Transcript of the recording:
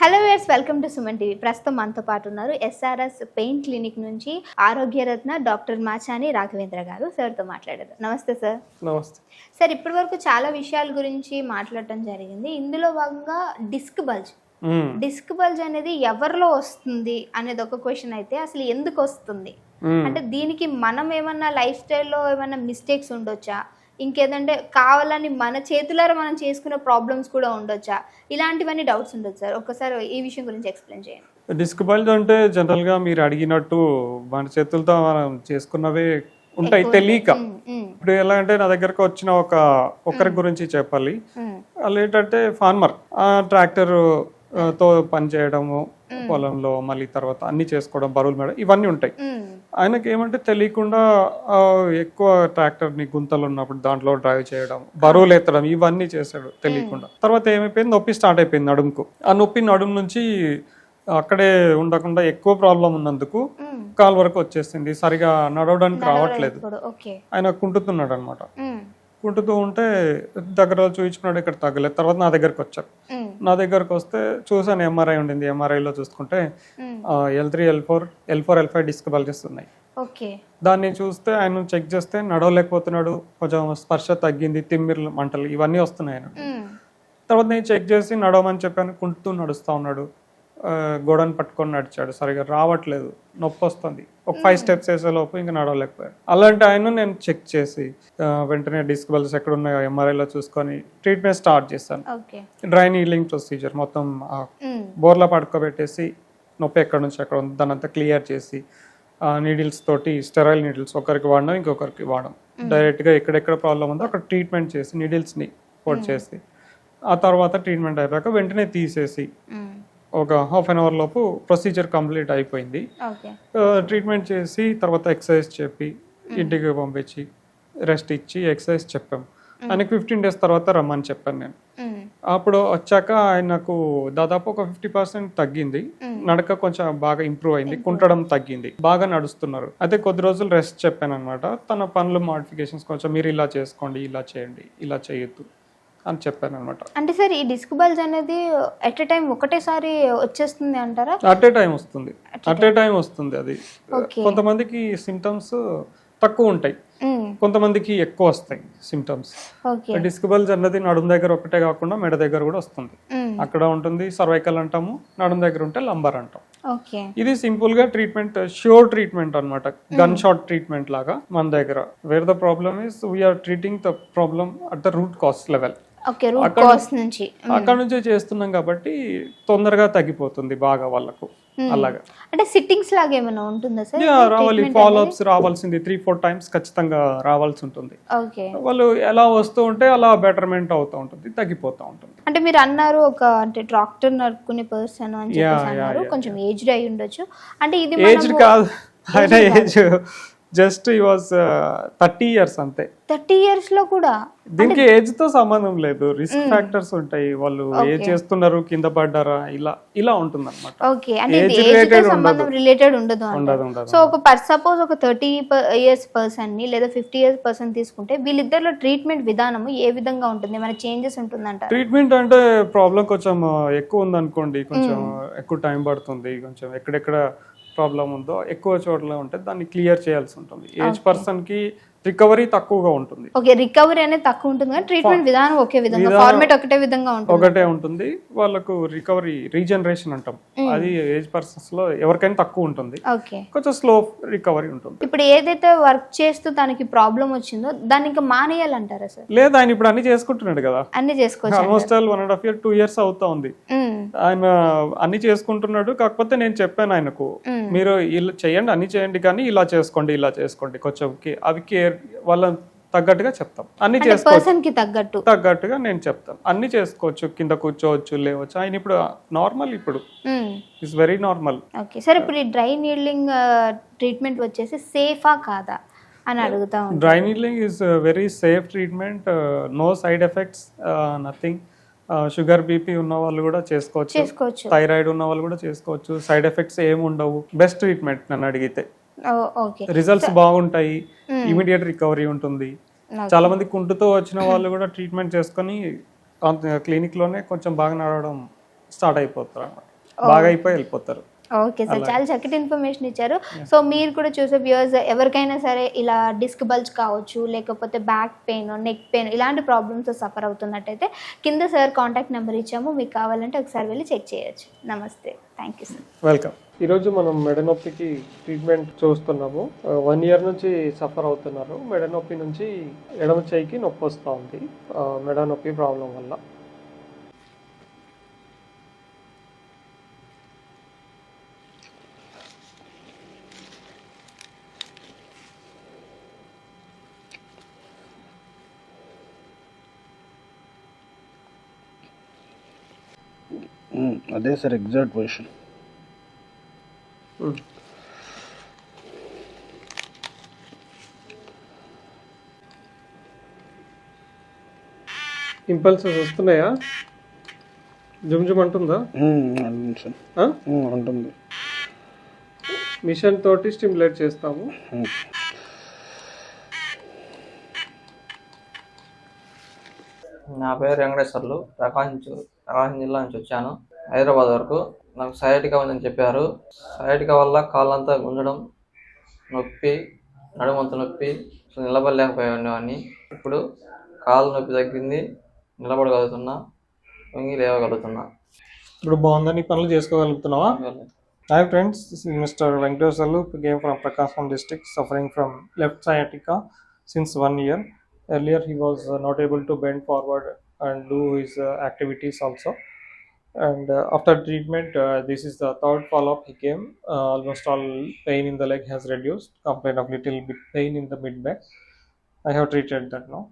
Hello viewers, welcome to Suman TV. ప్రస్తుతం మనతో పాటు ఉన్నారు ఎస్ఆర్ఎస్ పెయిన్ క్లినిక్ నుంచి ఆరోగ్యరత్న డాక్టర్ మాచాని రాఘవేంద్ర గారు. సార్తో మాట్లాడేది. నమస్తే సార్. నమస్తే సార్, ఇప్పటి వరకు చాలా విషయాల గురించి మాట్లాడటం జరిగింది. ఇందులో భాగంగా డిస్క్ బల్జ్ అనేది ఎవరిలో వస్తుంది అనేది ఒక క్వశ్చన్ అయితే, అసలు ఎందుకు వస్తుంది అంటే దీనికి మనం ఏమన్నా లైఫ్ స్టైల్లో ఏమన్నా మిస్టేక్స్ ఉండొచ్చా, ఇంకేదంటే కావాలని మన చేతులారా మనం చేసుకునే ప్రాబ్లమ్స్ కూడా ఉండొచ్చా, ఇలాంటివన్నీ డౌట్స్ ఉండొచ్చు సార్. ఒక్కసారి ఈ విషయం గురించి ఎక్స్ప్లెయిన్ చేయండి. డిస్క్ బల్జ్ అంటే జనరల్గా మీరు అడిగినట్టు మన చేతులతో మనం చేసుకున్నవే ఉంటాయి తెలియక. ఇప్పుడు ఎలా అంటే నా దగ్గరకు వచ్చిన ఒకరి గురించి చెప్పాలి. వాళ్ళు ఏంటంటే ఫార్మర్, ట్రాక్టర్ తో పని చేయడము పొలంలో, మళ్ళీ తర్వాత అన్ని చేసుకోవడం, బరువులు మేడం ఇవన్నీ ఉంటాయి. ఆయనకి ఏమంటే తెలియకుండా ఎక్కువ ట్రాక్టర్ ని గుంతలు ఉన్నప్పుడు దాంట్లో డ్రైవ్ చేయడం, బరువులు ఎత్తడం ఇవన్నీ చేశాడు తెలియకుండా. తర్వాత ఏమైపోయింది, నొప్పి స్టార్ట్ అయిపోయింది నడుముకు. ఆ నొప్పి నడుము నుంచి అక్కడే ఉండకుండా ఎక్కువ ప్రాబ్లం ఉన్నందుకు కాలు వరకు వచ్చేసింది. సరిగా నడవడానికి రావట్లేదు. ఆయన కుంటుతున్నాడు అనమాట. కుంటుతూ ఉంటే దగ్గర చూపించుకున్నాడు, ఇక్కడ తగ్గలేదు. తర్వాత నా దగ్గరకు వచ్చారు. నా దగ్గరకు వస్తే చూసాను, ఎంఆర్ఐ ఉండింది. ఎంఆర్ఐలో చూసుకుంటే L3, L4, L5 disc bulges ఉన్నాయి. దాన్ని చూస్తే ఆయన చెక్ చేస్తే నడవలేకపోతున్నాడు, కొంచెం స్పర్శ తగ్గింది, తిమ్మిర్లు, మంటలు ఇవన్నీ వస్తున్నాయి ఆయన. తర్వాత నేను చెక్ చేసి నడవమని చెప్పాను. కుంటుతూ నడుస్తూ ఉన్నాడు. గోడను పట్టుకొని నడిచాడు. సరిగా రావట్లేదు, నొప్పి వస్తుంది. ఒక 5 స్టెప్స్ వేసేలోపు ఇంకా నడవలేకపోయాడు. అలాంటి ఆయన నేను చెక్ చేసి వెంటనే డిస్క్ బల్జెస్ ఎక్కడ ఉన్నాయో ఎంఆర్ఐలో చూసుకొని ట్రీట్మెంట్ స్టార్ట్ చేశాను. డ్రై నీడ్లింగ్ ప్రొసీజర్ మొత్తం బోర్లా పడుకోబెట్టేసి నొప్పి ఎక్కడ నుంచి ఎక్కడ ఉంది దాని అంతా క్లియర్ చేసి నీడిల్స్ తోటి, స్టెరైల్ నీడిల్స్ ఒకరికి వాడడం, ఇంకొకరికి వాడడం, డైరెక్ట్గా ఎక్కడెక్కడ ప్రాబ్లం ఉందో అక్కడ ట్రీట్మెంట్ చేసి నీడిల్స్ని పొడి చేసి ఆ తర్వాత ట్రీట్మెంట్ అయిపోయాక వెంటనే తీసేసి ఒక హాఫ్ అన్ అవర్ లోపు ప్రొసీజర్ కంప్లీట్ అయిపోయింది. ట్రీట్మెంట్ చేసి తర్వాత ఎక్సర్సైజ్ చెప్పి ఇంటికి పంపించి రెస్ట్ ఇచ్చి ఎక్సర్సైజ్ చెప్పాము. ఆయనకు 15 days తర్వాత రమ్మని చెప్పాను నేను. అప్పుడు వచ్చాక ఆయనకు దాదాపు ఒక 50% తగ్గింది. నడక కొంచెం బాగా ఇంప్రూవ్ అయింది, కుంటడం తగ్గింది, బాగా నడుస్తున్నారు. అయితే కొద్ది రోజులు రెస్ట్ చెప్పాను అనమాట. తన పనులు మోడిఫికేషన్స్ కొంచెం మీరు ఇలా చేసుకోండి, ఇలా చేయండి, ఇలా చేయొద్దు అని చెప్పాను అనమాట. అంటే సార్, ఈ డిస్క్ బల్జ్ అనేది ఎట్ ఎ టైం ఒకటేసారి వచ్చేస్తుంది అంటారా? అట్ ఏ టైం వస్తుంది. అది కొంతమందికి సిమ్టమ్స్ తక్కువ ఉంటాయి, కొంతమందికి ఎక్కువ వస్తాయి సిమ్టమ్స్. డిస్క్ బల్జ్ అన్నది నడుము దగ్గర ఒకటే కాకుండా మెడ దగ్గర కూడా వస్తుంది. అక్కడ ఉంటుంది సర్వైకల్ అంటాము, నడుము దగ్గర ఉంటే లంబర్ అంటాం. ఇది సింపుల్ గా ట్రీట్మెంట్, ష్యూర్ ట్రీట్మెంట్ అనమాట. గన్ షాట్ ట్రీట్మెంట్ లాగా మన దగ్గర. Where the problem is we are treating the problem at the root cause level. అక్కడ నుంచి చేస్తున్నాం కాబట్టి తొందరగా తగ్గిపోతుంది బాగా వాళ్ళకు. అలాగా అంటే సిట్టింగ్స్ లాగా ఏమైనా ఉంటుందా సార్? రావాలి, ఫాలో అప్స్ రావాల్సింది 3-4 times ఖచ్చితంగా రావాల్సి ఉంటుంది. వాళ్ళు ఎలా వస్తూ ఉంటే అలా బెటర్మెంట్ అవుతూ ఉంటుంది, తగ్గిపోతూ ఉంటుంది. అంటే మీరు అన్నారు ఒక అంటే ట్రాక్టర్ నడుపుకునే పర్సన్ అని చెప్పేసి అన్నారు, కొంచెం ఏజ్డ్ అయి ఉండొచ్చు. అంటే ఇది ఏజ్ కాదు, ఆయన age just he was 30 years అంతే. 30 years లో కూడా దీనికి ఏజ్ తో సంబంధం లేదు, రిస్క్ ఫ్యాక్టర్స్ ఉంటాయి. వాళ్ళు ఏం చేస్తున్నారు, కింద పడ్డారా, ఇలా ఉంటుంది అనమాట. ఓకే, అంటే ఏజ్ తో సంబంధం రిలేటెడ్ ఉండదు. సో ఒక సపోజ్ ఒక 30 years పర్సన్ ని లేదా 50 years పర్సన్ తీసుకుంటే వీళ్ళిద్దరిలో ట్రీట్మెంట్ విధానం ఏ విధంగా ఉంటుంది, ఏమైనా చేంజెస్ ఉంటుందంట? ట్రీట్మెంట్ అంటే ప్రాబ్లం కొంచెం ఎక్కువ ఉంది అనుకోండి, కొంచెం ఎక్కువ టైం పడుతుంది. కొంచెం ఎక్కడెక్కడ ప్రాబ్లం ఉందో ఎక్కువ చోట్ల ఉంటే దాన్ని క్లియర్ చేయాల్సి ఉంటుంది. ఏజ్ పర్సన్ కి రికవరీ తక్కువగా ఉంటుంది. ఓకే, రికవరీ అనేది తక్కువ ఉంటుంది కానీ ట్రీట్మెంట్ విధానం ఒకే విధంగా, ఫార్మాట్ ఒకటే ఉంటుంది. వాళ్ళకు రికవరీ, రీజనరేషన్ అంటాం, అది ఏజ్ పర్సన్స్ లో ఎవరికైనా తక్కువ ఉంటుంది. కొంచెం స్లో రికవరీ ఉంటుంది. ఇప్పుడు ఏదైతే వర్క్ చేస్తూ తనకి ప్రాబ్లం వచ్చిందో దాన్ని ఇంకా మానేయాలంటారా సార్? లేదు, ఆయన ఇప్పుడు అన్ని చేసుకుంటున్నాడు కదా, అన్ని చేసుకోవచ్చు. ఆల్మోస్ట్ 1.5 years 2 years అవుతా ఉంది. ఆయన అన్ని చేసుకుంటున్నాడు. కాకపోతే నేను చెప్పాను ఆయనకు, మీరు ఇలా చేయండి, అన్ని చేయండి, కానీ ఇలా చేసుకోండి కొంచెం అవి కేర్ వాళ్ళ తగ్గట్టుగా చెప్తాం. అన్ని చేసుకోవచ్చు, తగ్గట్టుగా నేను చెప్తాను. అన్ని చేసుకోవచ్చు, కింద కూర్చోవచ్చు, లేవచ్చు. ఆయన ఇప్పుడు నార్మల్, ఇప్పుడు it's very normal. Okay sir, ఇప్పుడు ఈ డ్రై నీడ్లింగ్ ట్రీట్మెంట్ వచ్చేసి సేఫా కాదా అని అడుగుతా ఉన్నాను. Dry needling is very safe treatment, no side effects, nothing. Sugar BP ఉన్న వాళ్ళు కూడా చేసుకోవచ్చు, థైరాయిడ్ ఉన్న వాళ్ళు కూడా చేసుకోవచ్చు. సైడ్ ఎఫెక్ట్స్ ఏమి ఉండవు. బెస్ట్ ట్రీట్మెంట్ నన్ను అడిగితే. రిజల్ట్స్ బాగుంటాయి, ఇమీడియట్ రికవరీ ఉంటుంది. చాలా మంది కుంటుతో వచ్చిన వాళ్ళు కూడా ట్రీట్మెంట్ చేసుకొని క్లినిక్ లోనే కొంచెం బాగా నడవడం స్టార్ట్ అయిపోతారు అన్నమాట. బాగా అయిపోయి వెళ్ళిపోతారు. ఓకే సార్, చాలా చక్కటి ఇన్ఫర్మేషన్ ఇచ్చారు. సో మీరు కూడా చూసే వ్యూవర్స్ ఎవరికైనా సరే ఇలా డిస్క్ బల్జ్ కావచ్చు, లేకపోతే బ్యాక్ పెయిన్, నెక్ పెయిన్ ఇలాంటి ప్రాబ్లమ్స్ సఫర్ అవుతున్నట్టయితే కింద సార్ కాంటాక్ట్ నెంబర్ ఇచ్చాము, మీకు కావాలంటే ఒకసారి వెళ్ళి చెక్ చేయొచ్చు. నమస్తే, థ్యాంక్ యూ సార్. వెల్కమ్. ఈరోజు మనం మెడ నొప్పికి ట్రీట్మెంట్ చూస్తున్నాము. 1 year నుంచి సఫర్ అవుతున్నారు. మెడ నొప్పి నుంచి ఎడమ చేయికి నొప్పి వస్తూ ఉంది మెడ నొప్పి ప్రాబ్లం వల్ల. అదే సార్ ఎగ్జాక్ట్ పొజిషన్. ఇంపల్సెస్ వస్తున్నాయా? జుమ్ జుమ్ అంటుందా? ఉంటుంది. మిషన్ తోటి స్టిమ్యులేట్ చేస్తాము. నా పేరు వెంకటేశ్వర్లు. ప్రకాశం జిల్లా నుంచి వచ్చాను హైదరాబాద్ వరకు. నాకు సయాటికా ఉందని చెప్పారు. సయాటికా వల్ల కాళ్ళంతా గుంజడం, నొప్పి, నడుమంత నొప్పి, అసలు నిలబడలేకపోయేవాడిని. ఇప్పుడు కాళ్ళ నొప్పి తగ్గింది, నిలబడగలుగుతున్నా, వంగి లేవగలుగుతున్నా. ఇప్పుడు బాగుందని పనులు చేసుకోగలుగుతున్నావా? Hi friends, this is Mr. Venkateswarlu, came from Prakasam district, suffering from left sciatica since 1 year. Earlier he was not able to bend forward and do his activities also. And after treatment, this is the third follow-up he came. Almost all pain in the leg has reduced, complaint of little bit pain in the mid back. I have treated that now.